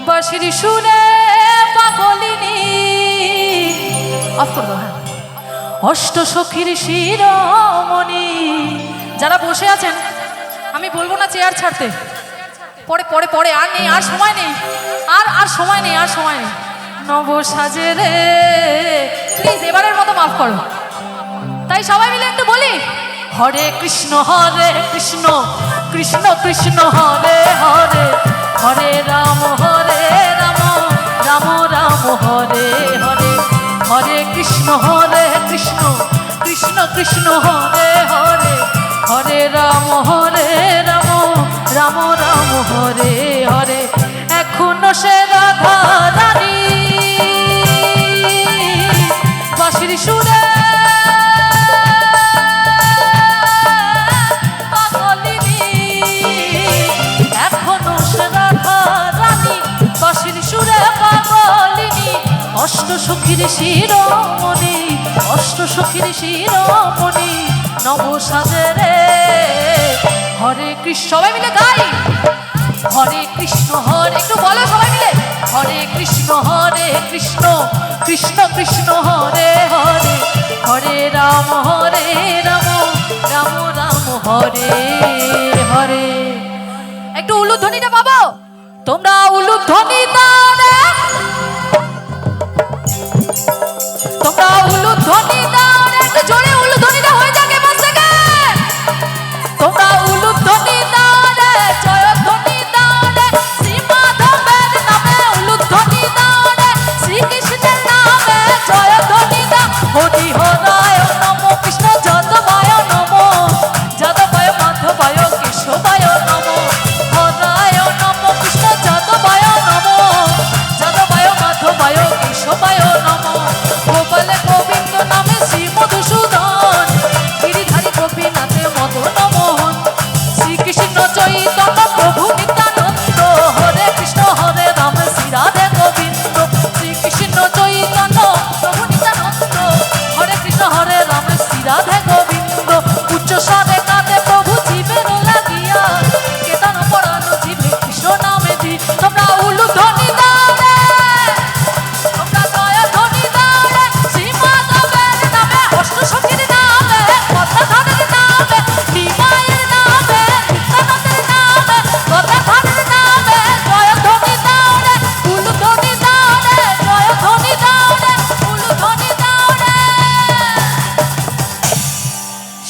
বাঁশির সুরে পাগলিনী অফ করবো। হ্যাঁ, অষ্ট সখীর শিরোমণি। যারা বসে আছেন আমি বলবো না চেয়ার ছাড়তে, পরে পরে পরে আর নেই, আর সময় নেই, আর সময় নেই, আর সময় নেই। নব সাজে রে, প্লিজ এবারের মতো মাফ করো। তাই সবাই মিলে একটু বলি, হরে কৃষ্ণ কৃষ্ণ কৃষ্ণ হরে হরে, হরে রাম রাম রাম হরে হরে, হরে কৃষ্ণ কৃষ্ণ কৃষ্ণ হরে হরে, হরে রাম রাম রাম হরে হরে। এখনো সে রাধা রানী বাঁশির সুরে পাগলিনী, এখনো সে রাধা রানী বাঁশির সুরে পাগলিনী। অষ্ট সখীর শিরোমণি, অষ্ট সখীর শিরোমণি, নব সাজে রে। হরে কৃষ্ণ, সবাই মিলে গাই, হরে কৃষ্ণ একটু বলো সবাই মিলে, হরে কৃষ্ণ কৃষ্ণ কৃষ্ণ হরে হরে, হরে রাম রাম রাম হরে হরে। একটু উলুধ্বনিটা পাবো তোমরা, উলুধ্বনিটা